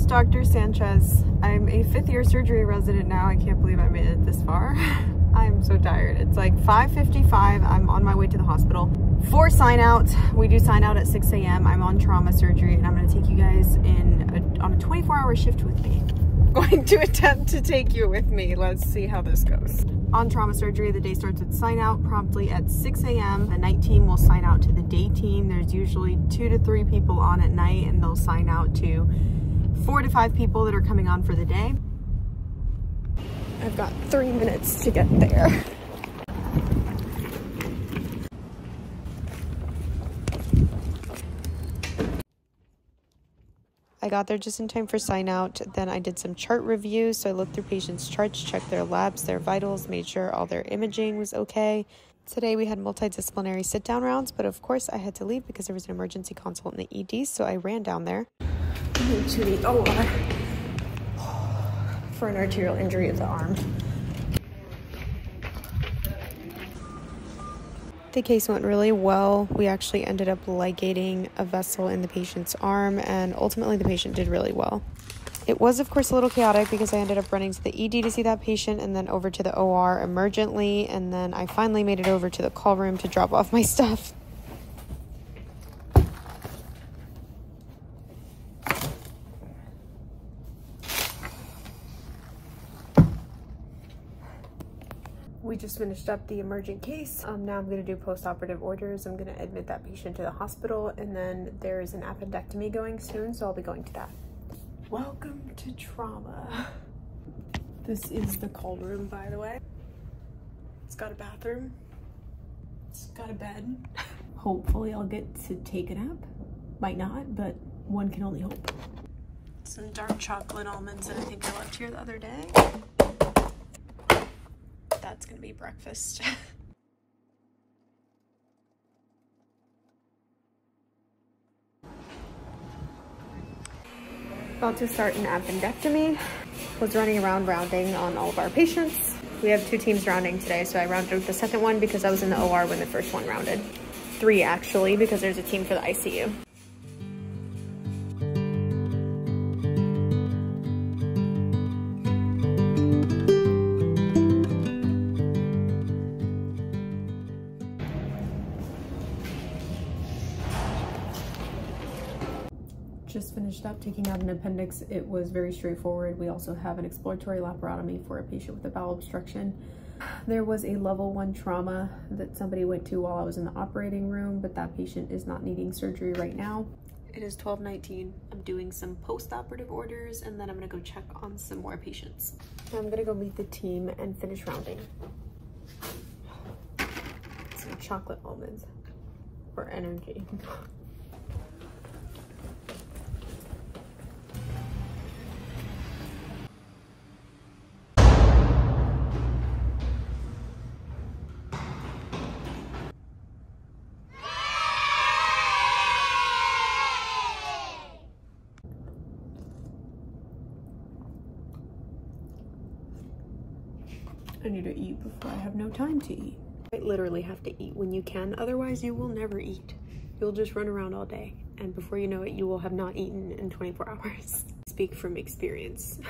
Dr. Sanchez. I'm a 5th year surgery resident now. I can't believe I made it this far. I'm so tired. It's like 5:55. I'm on my way to the hospital for sign out. We do sign out at 6 a.m. I'm on trauma surgery and I'm going to take you guys on a 24-hour shift with me. I'm going to attempt to take you with me. Let's see how this goes. On trauma surgery, the day starts with sign out promptly at 6 a.m. The night team will sign out to the day team. There's usually 2 to 3 people on at night, and they'll sign out to 4 to 5 people that are coming on for the day. I've got 3 minutes to get there. I got there just in time for sign out. Then I did some chart review. So I looked through patients' charts, checked their labs, their vitals, made sure all their imaging was okay. Today we had multidisciplinary sit-down rounds, but of course I had to leave because there was an emergency consult in the ED, so I ran down there to the OR for an arterial injury of the arm. The case went really well. We actually ended up ligating a vessel in the patient's arm, and ultimately the patient did really well. It was, of course, a little chaotic because I ended up running to the ED to see that patient and then over to the OR emergently, and then I finally made it over to the call room to drop off my stuff. We just finished up the emergent case. Now I'm going to do post-operative orders. I'm going to admit that patient to the hospital, and then there's an appendectomy going soon, so I'll be going to that. Welcome to trauma. This is the call room, by the way. It's got a bathroom. It's got a bed. Hopefully I'll get to take a nap. Might not, but one can only hope. Some dark chocolate almonds that I think I left here the other day. That's gonna be breakfast. About to start an appendectomy. Was running around rounding on all of our patients. We have 2 teams rounding today, so I rounded with the second one because I was in the OR when the first one rounded. 3 actually, because there's a team for the ICU. Just finished up taking out an appendix. It was very straightforward. We also have an exploratory laparotomy for a patient with a bowel obstruction. There was a level 1 trauma that somebody went to while I was in the operating room, but that patient is not needing surgery right now. It is 12:19. I'm doing some post-operative orders, and then I'm gonna go check on some more patients. I'm gonna go meet the team and finish rounding. Some chocolate almonds for energy. I need to eat before I have no time to eat. I literally have to eat when you can, otherwise you will never eat. You'll just run around all day, and before you know it, you will have not eaten in 24 hours. Speak from experience.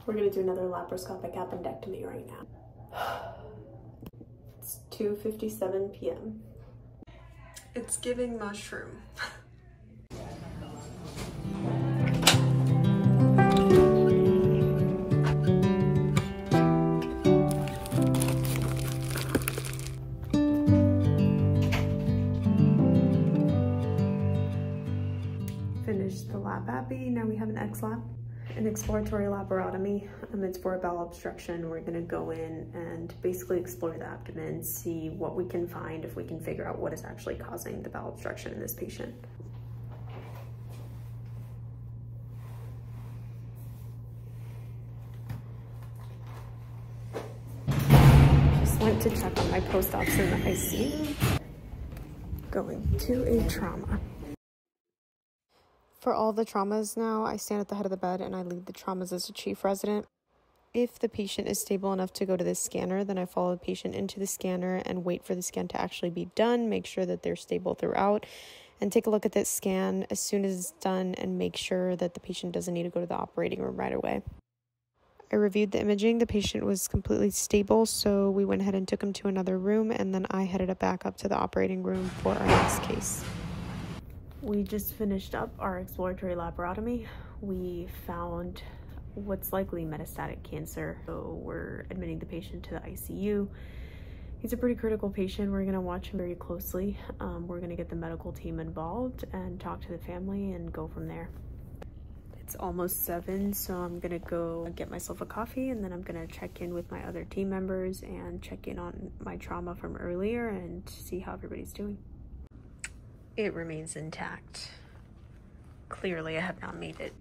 We're gonna do another laparoscopic appendectomy right now. It's 2:57 p.m. It's giving mushroom. happy. Now we have an X-lap, an exploratory laparotomy. It's for a bowel obstruction. We're gonna go in and basically explore the abdomen, see what we can find, if we can figure out what is actually causing the bowel obstruction in this patient. Just went to check on my post-ops in the ICU. Going to a trauma. For all the traumas now, I stand at the head of the bed and I lead the traumas as a chief resident. If the patient is stable enough to go to the scanner, then I follow the patient into the scanner and wait for the scan to actually be done, make sure that they're stable throughout, and take a look at that scan as soon as it's done and make sure that the patient doesn't need to go to the operating room right away. I reviewed the imaging. The patient was completely stable, so we went ahead and took him to another room, and then I headed back up to the operating room for our next case. We just finished up our exploratory laparotomy. We found what's likely metastatic cancer, so we're admitting the patient to the ICU. He's a pretty critical patient. We're gonna watch him very closely. We're gonna get the medical team involved and talk to the family and go from there. It's almost 7, so I'm gonna go get myself a coffee, and then I'm gonna check in with my other team members and check in on my trauma from earlier and see how everybody's doing. It remains intact. Clearly, I have not made it.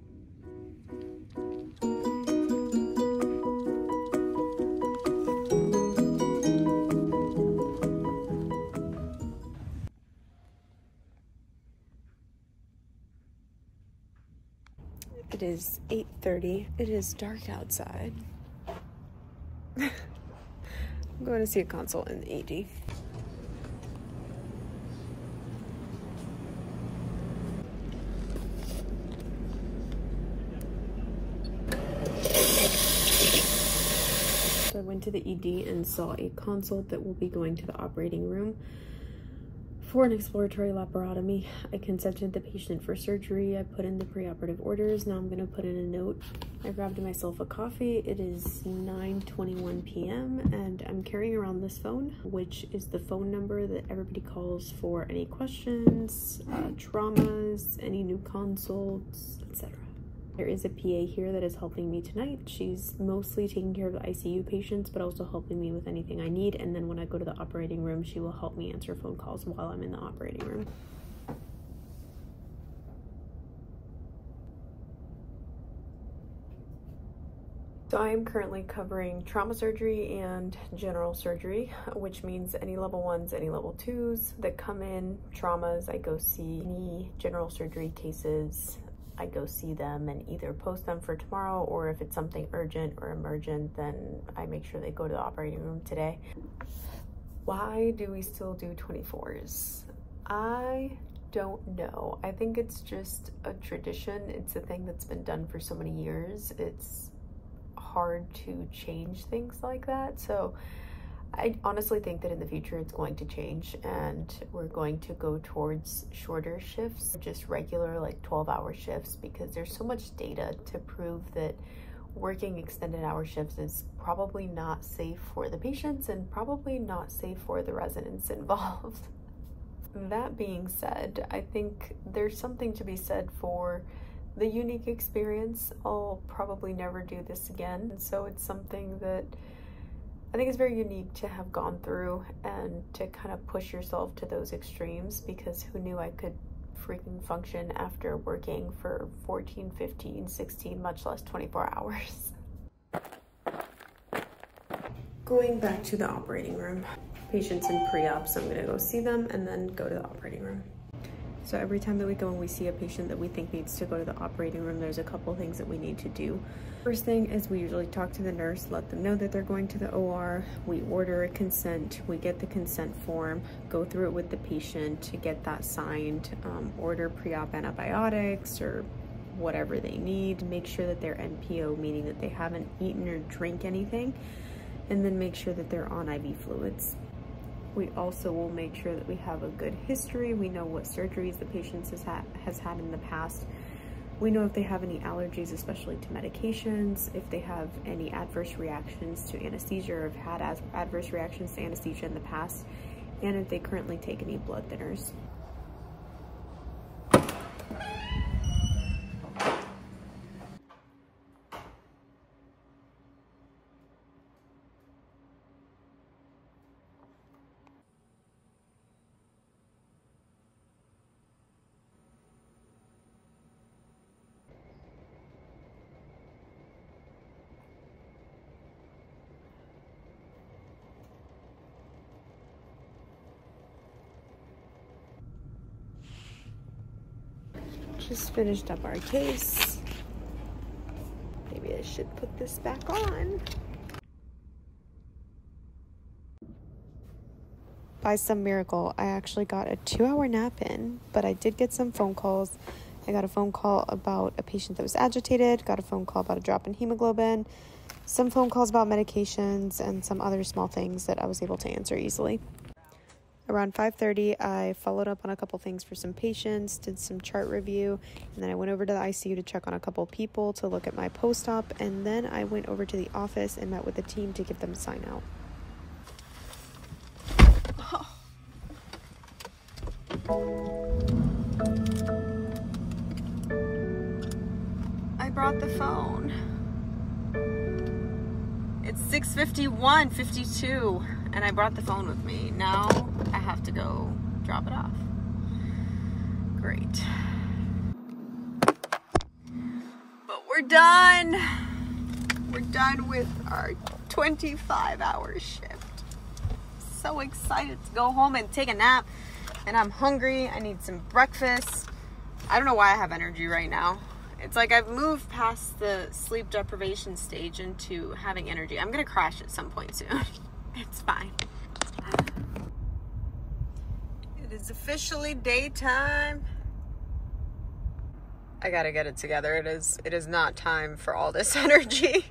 It is 8:30. It is dark outside. I'm going to see a consult in the ED. So I went to the ED and saw a consult that will be going to the operating room for an exploratory laparotomy. I consented the patient for surgery. I put in the preoperative orders. Now I'm going to put in a note. I grabbed myself a coffee. It is 9:21 p.m. and I'm carrying around this phone, which is the phone number that everybody calls for any questions, traumas, any new consults, etc. There is a PA here that is helping me tonight. She's mostly taking care of the ICU patients, but also helping me with anything I need. And then when I go to the operating room, she will help me answer phone calls while I'm in the operating room. So I am currently covering trauma surgery and general surgery, which means any level 1s, any level 2s that come in, traumas, I go see. Any general surgery cases, I go see them and either post them for tomorrow, or if it's something urgent or emergent, then I make sure they go to the operating room today. Why do we still do 24s? I don't know. I think it's just a tradition. It's a thing that's been done for so many years. It's hard to change things like that. So I honestly think that in the future it's going to change and we're going to go towards shorter shifts, just regular like 12-hour shifts, because there's so much data to prove that working extended hour shifts is probably not safe for the patients and probably not safe for the residents involved. That being said, I think there's something to be said for the unique experience. I'll probably never do this again, so it's something that I think it's very unique to have gone through and to kind of push yourself to those extremes, because who knew I could freaking function after working for 14, 15, 16, much less 24 hours. Going back to the operating room. Patients in pre-ops, I'm gonna go see them and then go to the operating room. So every time that we go and we see a patient that we think needs to go to the operating room, there's a couple things that we need to do. First thing is we usually talk to the nurse, let them know that they're going to the OR. We order a consent, we get the consent form, go through it with the patient to get that signed, order pre-op antibiotics or whatever they need, make sure that they're NPO, meaning that they haven't eaten or drank anything, and then make sure that they're on IV fluids. We also will make sure that we have a good history. We know what surgeries the patient has had in the past. We know if they have any allergies, especially to medications, if they have any adverse reactions to anesthesia or have had adverse reactions to anesthesia in the past, and if they currently take any blood thinners. Just finished up our case. Maybe I should put this back on. By some miracle, I actually got a 2-hour nap in, but I did get some phone calls. I got a phone call about a patient that was agitated, got a phone call about a drop in hemoglobin, some phone calls about medications, and some other small things that I was able to answer easily. Around 5:30, I followed up on a couple things for some patients, did some chart review, and then I went over to the ICU to check on a couple people to look at my post-op, and then I went over to the office and met with the team to give them a sign out. I brought the phone. It's 6:51:52, and I brought the phone with me. Now I have to go drop it off. Great. But we're done. We're done with our 25-hour shift. So excited to go home and take a nap. And I'm hungry. I need some breakfast. I don't know why I have energy right now. It's like I've moved past the sleep deprivation stage into having energy. I'm gonna crash at some point soon. It's fine. It is officially daytime. I gotta get it together. It is not time for all this energy.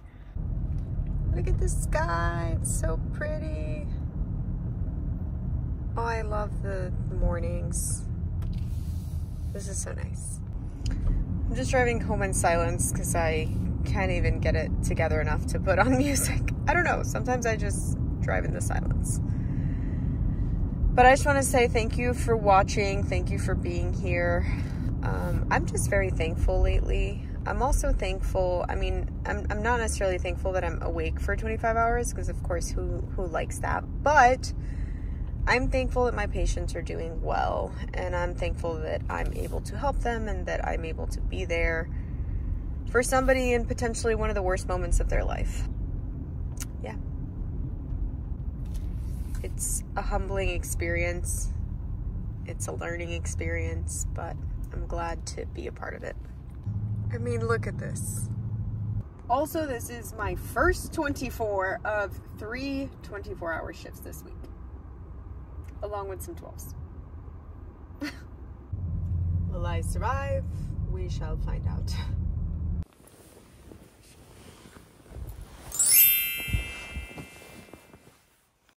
Look at the sky. It's so pretty. Oh, I love the mornings. This is so nice. I'm just driving home in silence because I can't even get it together enough to put on music. I don't know. Sometimes I just drive in the silence. But I just want to say thank you for watching. Thank you for being here. I'm just very thankful lately. I'm also thankful. I mean, I'm not necessarily thankful that I'm awake for 25 hours because, of course, who likes that? But I'm thankful that my patients are doing well, and I'm thankful that I'm able to help them and that I'm able to be there for somebody in potentially one of the worst moments of their life. Yeah. It's a humbling experience. It's a learning experience, but I'm glad to be a part of it. I mean, look at this. Also, this is my first 24 of 3 24-hour shifts this week, along with some 12s. Will I survive? We shall find out.